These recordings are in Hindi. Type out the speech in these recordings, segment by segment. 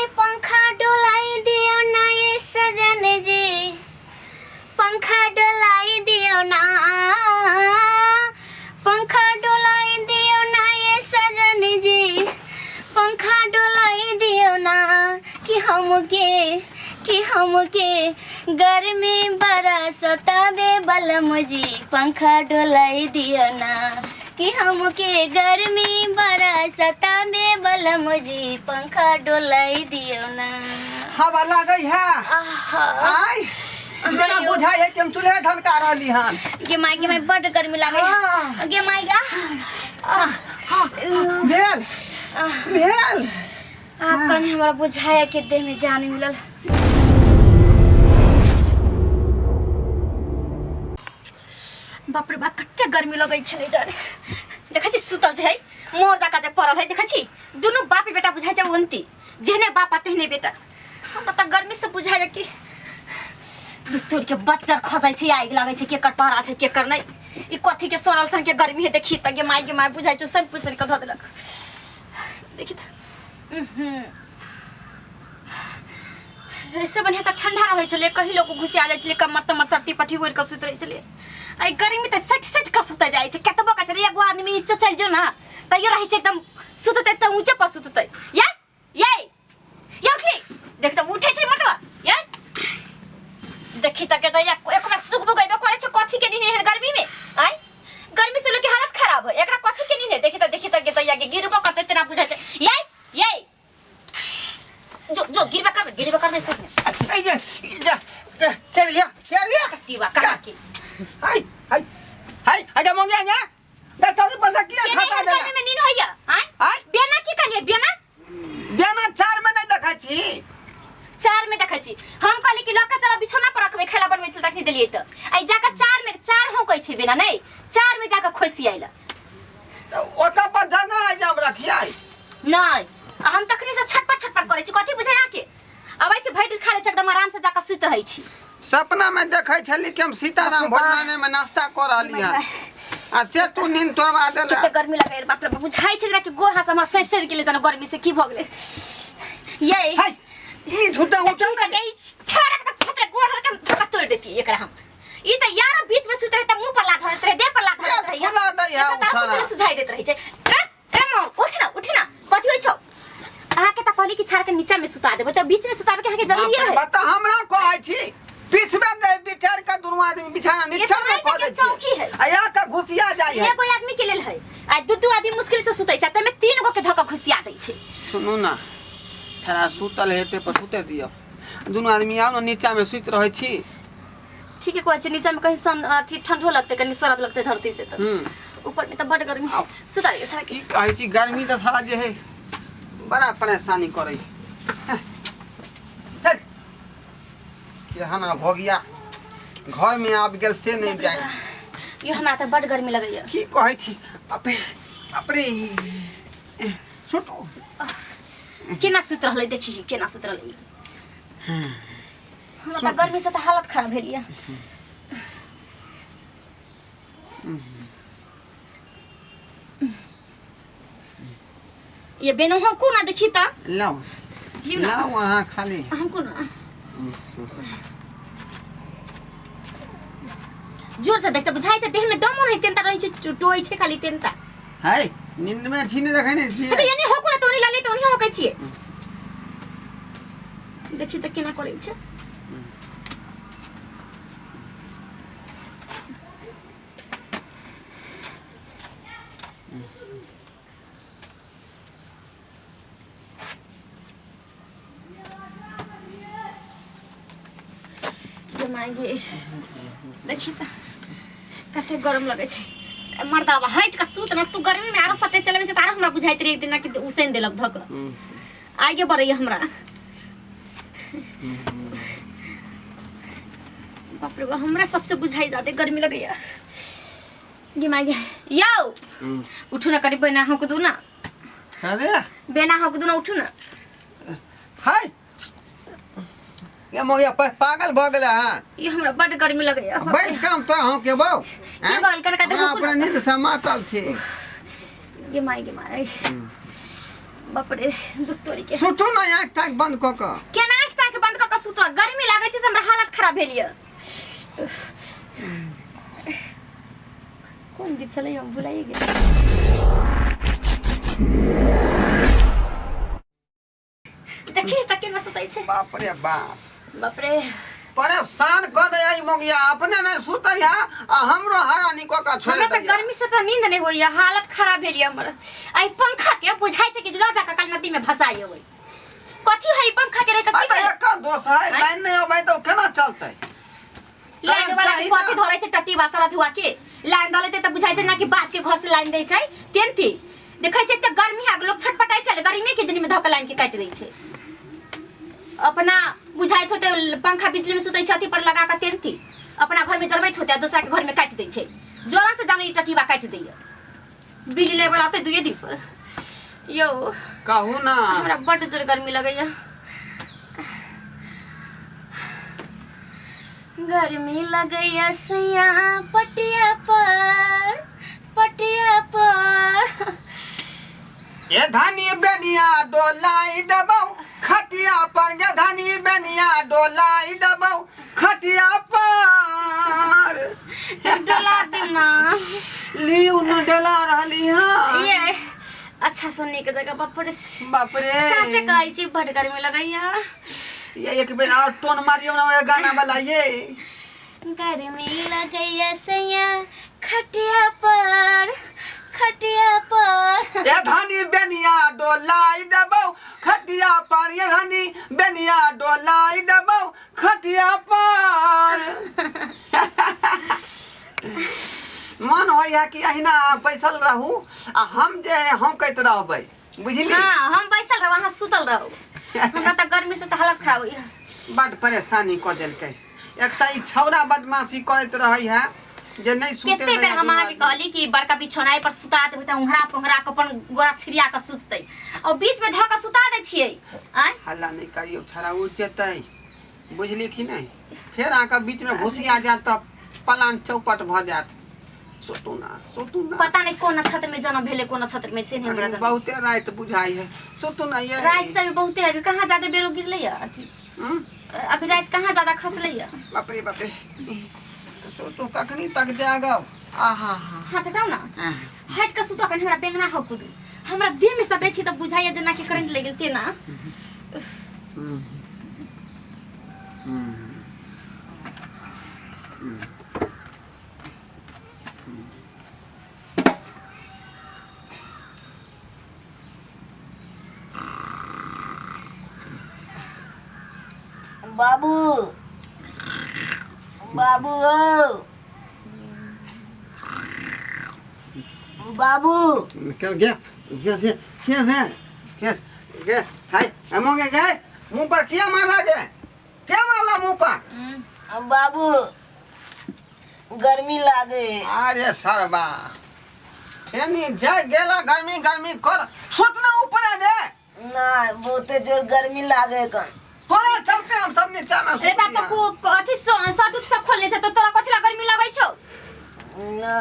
अरे पंखा डोलाई दियो ना ये सजन जी, पंखा डोलाई दियो ना, पंखा डोलाई दियो ना ये सजन जी, पंखा डोलाई दियो ना कि हमके गर्मी बरसतावे बलम जी, पंखा डोलाई दियो ना कि हमके गर्मी बरसतावे बलम जी, पंखा डोलाई दियो ना। हवा लागई है आई बिना बुझाई है कि हम चूल्हे धनका रहली हन गे माई बड़ गर्मी लागे गे माई गा भेल भेल आपन हमरा बुझाया के देह में जान मिलल। बाप रे बाप कते गर्मी लगै छले जाने देखै छी सुतल छै मोर जाका जे पड़ल है देखै छी दुनु बाप बेटा बुझाइ छै उन्ती जेने बाप तेहने बेटा हमरा त गर्मी से बुझाया कि दुतुर के बच्चा खसाइ छै आगि लागै छै केकर पहरा छै केकर नै ई कथि के सरल सन के गर्मी है देखी त गे माई बुझाइ छै सन पुसन के ध देलक देखि त ऐसे बने त ठंडा रहै छले कहि लोग घुसिया जाय छले कमर तमर चट्टी पट्टी ओर के सुत रहै छले आई गर्मी त सट का सुत जाय छै केतबो का छले एगो आदमी नीचे चल जो ना त यो रहै छै एकदम सुतते त ऊंचे पर सुतते ये उठली देख त उठे छै मटवा ये देखि त के त एक बार सुख बुगैबे करे छै कथि के दिन है गर्मी में आई गर्मी से लोग की हालत खराब है एकरा कथि के दिन है देखि त के त या के गिरबो करते तेना बुझाय छै ये जो गिरबा कर नहीं सकने ए जा केरिया टट्टीवा कहा की हाय जा मंगे ना दे तो पैसा किया खाता दे में नीन होइया हां बेना की कहलिए बेना 4 में नहीं देखा छी 4 में देखा छी हम कहली कि लका चला बिछौना पर रखबे खेला बनबै छल तखनी देलिए त आई जाका 4 हो कहै छै बेना नहीं 4 में जाका खोसी आइला ओता पर जगह आ जा रखिया नहीं हम तखनी से छटपट करे छी कथि बुझाय आके अबै छै भैट खा ले एकदम आराम से जाका सुत रहै छी सपना में देखै छली कि हम सीताराम भोजनालय में नाश्ता कर रहली हन आ से तू नींद तोड़वा देला किते गर्मी लगे बाप रे बुझाय छै कि गोर हाथ हमर सर के ले जाना गर्मी से की भ गेले ये हाय ई झूठा उठा ना गई छोरा के फतरे गोर हाथ के धक्का तोड़ देती एकरा हम ई त यार बीच में सुत रहे त मुंह पर लात धरत रहे देह पर लात धरत रहे फुला दई है उठा कुछ सुझाई देत रही छै उठ ना कथि होय छौ आहा के त कहली कि छाड़ के नीचा में सुता देबो त बीच में सुतावे के आके जरूरी है बता हमरा कहै छी पिछबे दे बिचार का दुनु आदमी बिछाना नीचा में क दे चौकी है आया का घुसिया जाय है एगो आदमी के लेल है आ दू आदमी मुश्किल से सुतै छै त में 3 गो के धक्का घुसिया दै छै सुनु ना छरा सुतल हेते पर सुते दियो दुनु आदमी आओ ना नीचा में सुत रहै छी ठीक है कहै छै नीचा में कहीं सन अथी ठंडो लगते कहीं सरद लगते धरती से त ऊपर में त बड़ गर्मी सुता रे छरा की कहै छी गर्मी त सारा जे है बड़ा परेशानी करे चल केहना भोगिया घर में आब गेल से नहीं जाए ये हमरा त बड़ गर्मी लगैया की कहै छी अपरे सुतो केना सुत रहलै देखी केना सुत रहलै हमरा त गर्मी से त हालत खराब भेलिया ये बेनो हम कोना देखी त लाओ वहां खाली हम कोना जोर से देखते बुझाई छै देह में दम रही तेनता रही छै टोई छै खाली तेनता है नींद में छीने देखै नै छी त यानी हो कोना तोनी लाली तोनी हो कहै छियै देखि त केना करै छै मांगे देखी त कते गरम लगे छै मर्दावा हट का सूत न तू गर्मी में आरो सटे चलबे से तारा हमरा बुझाइत रे एक दिन कि उसेन देलक धक आगे बढ़ै हमरा बाप रे हमरा सबसे बुझाई जाते गर्मी लगैया गे मागे यो उठू ना करी बेना हमको दू ना अरे बेना हमको दू ना उठू ना हाय ये मोया पागल भ गेला हां ये हमरा बड़ गर्मी लगैया बैठ काम त हम के बाऊ के बाल कन का देखो अपना नींद समातल छी गे माई बाप रे दूध तोरी के सुतू ना आँख ताक बंद क के। केना आँख ताक बंद क के सुत गर्मी लागै छै से हमरा हालत खराब भेल ये कोन गीत छलै हम भुलाइ गेल देखी तक केना सुतै छै बाप रे बाप बाप रे परेशान कर दे आई मोगिया अपने नहीं सुतै है आ हमरो हरानी क के छोड़ हमरा दे। त गर्मी से त नींद नहीं होइया हालत खराब भेल ये हमर आई पंखा के बुझाइ छै कि ल जा के कल नदी में फसाई होई कथी है पंखा के रे आ त एक दोष है लाइन नहीं होबै तो केना चलतै। लाइन वाला कथी धरै छै टट्टी बासरा धुआ के लाइन डाले त बुझाइ छै ना कि बाप के घर से लाइन दै छै तेनती देखै छै त गर्मी आ लोग छटपटाइ छै गर्मी के दिन में धक लाइन के काट दै छै अपना बुझाइत होते पंखा बिजली में सुतै छै अथी पर लगा के तेनती अपना घर में जलबैत होते दूसरा के घर में काट दै छै जोरन से जाने ई टटीबा काट दैय बिजली लेबर आते दुए दिन पर यो कहू ना हमरा बड जोर गर्मी लगैया गर्मी लगैया सैया पटिया पर ये धानी बेनिया डोलाई दबौ खटिया पर ये धानी बेनिया डोलाई दबौ खटिया पर डोला देना लियो न डला रहली हां ये अच्छा सुनने के जगह बाप रे बाप सच कहै छी बड गर्मी लगैया ये एक बेर और टोन मारियो ना ये गाना वाला ये गर्मी लगैया सैया खटिया पर ये धानी बेनिया डोलाई दबौ खटिया पर ये धानी बेनिया डोलाई दबौ खटिया पर मन होइया कि अहिना बैसल रहू आ हम जे हम कहत रहबै बुझली हां हम बैसल रहब वहां सुतल रहू हमरा त गर्मी से त हालत खराब होइया बड परेशानी क देलकै एक त ई छौरा बदमाशी करैत रहै है जे नहीं सुते केते बेर हम अहाँ के कहली कि बड़का बिछौना पर सुता देबै त उंघरा पोंघरा के अपन गोरा छिड़िया के सुततै और बीच में धक सुता दै छियै आय हल्ला नहीं करियो छड़ा उठ जेतै बुझली कि नहीं फिर आका बीच में घुसिया जात त पलान चौपट भ जात सुतू ना पता नहीं कोन नक्षत्र में जन्म भेले कोन नक्षत्र में से नहीं हमरा जान बहुते रात बुझाई है सुतू ना ये रात त बहुते अभी कहां ज्यादा बेरो गिरले या अथी अभी रात कहां ज्यादा खसले या बाप रे सुतू कखनी तक जागब आहा हां हटाओ ना हट के सुतो कनी हमरा बेंगना हो कुदू हमरा देह में सटै छी त बुझाइया जना कि करंट लग गेल तेना बाबू बाबू बाबू क्या हाय हमोगे गए मुंह पर क्या मारला मुंह पर बाबू गर्मी लागे अरे सरबा एनी जाय गेला गर्मी कर सुतना ऊपर दे ना बहुते जोर गर्मी लागे कन तोरा चलते हम सब नीचा में रे त को अथी सटुक सब खोलने छ त तोरा कथि ला गर्मी लागै छौ ना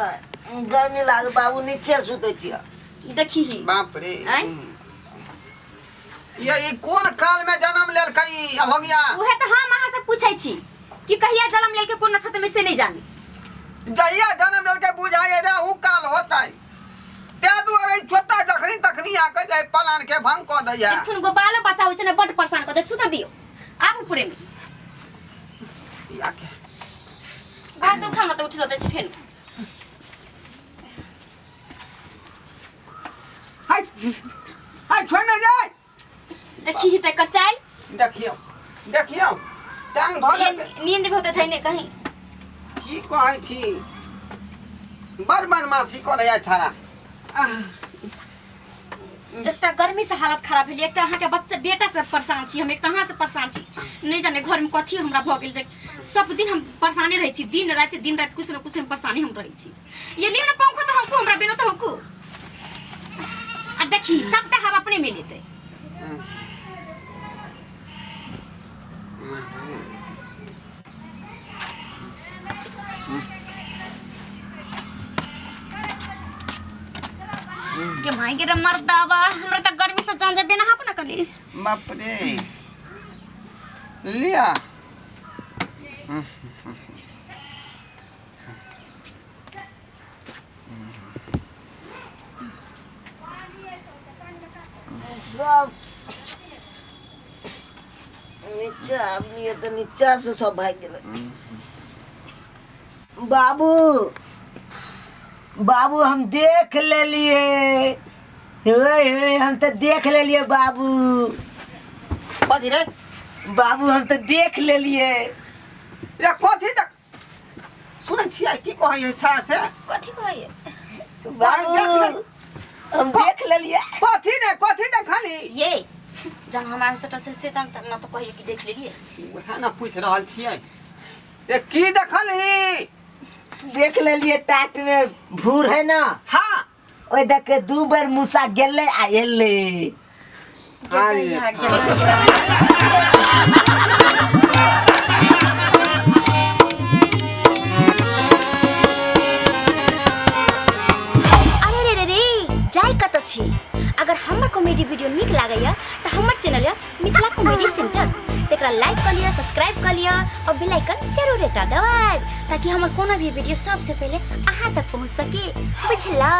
गर्मी लागे बाबू नीचे सुते छिया देखी ही बाप रे आय ये कौन काल में जन्म लेल कई अब हो गया उहे त हम अहाँ से पूछै छी कि कहिया जन्म लेल के कोन नक्षत्र में से नहीं जानी जहिया जन्म लेल के बुझाए रे उ काल होतै ते दुआरे छोटा तखनी आके जाय पलान के भंग क दैया इखुन गो बालो बच्चा होय छै ने बड परेशान क दे सुत दियो आब ऊपरे में याके घास उठाउ न त उठ जतै छै फेन हाय छोड़ न जाय देखी ही त कर चाल देखियो टांग धोले नींद भी होते थे ने कहीं की कहै छी बड़ बदमाशी करैया छाड़ा एक त गर्मी से हालत खराब भेल एक त अहाँ के बच्चा बेटा से परेशान छी हम एक त अहाँ से परेशान छी नहीं जाने घर में कथी हमरा भ गेल जे सब दिन हम परेशाने रहै छी दिन रात कुछ न कुछ में परेशानी हम रहै छी ये लियो न पंखो त हमको हमरा बिना त हमको आ देखी सबटा हम अपने में लेते के माई के मर्दावा हमरा त गर्मी से जान जे बाप रे लिया सब नीचा अब लिए तो नीचा से सब भाग गेले। बाबू बाबू हम देख ले लिए हम तो देख ले लिए बाबू कथी रे बाबू हम तो देख ले लिए रे कथी तक सुनै छियै की कहै है सास है कथी कहै बाबू हम देख ले लिए कथी ने खाली ये जब हमारे सटल से सेतन तक ना तो कहिए कि देख लेलिए उठा ना पूछ रहल छियै रे की देखली देख ले लिए टाट में भूर है ना हाँ ओइ देख के 2 बार मूसा गेले आ एले अरे अरे रे रे जाय कत छी अगर हमर कॉमेडी वीडियो निक लागैया तो हमर चैनल है मिथिला कॉमेडी सेंटर तेकरा लाइक कर लिया सब्सक्राइब कर लिया और बेल आइकन जरूर एकटा दबाएब ताकि हमर कोनो भी वीडियो सबसे पहले अहाँ तक पहुंच सके बुझलो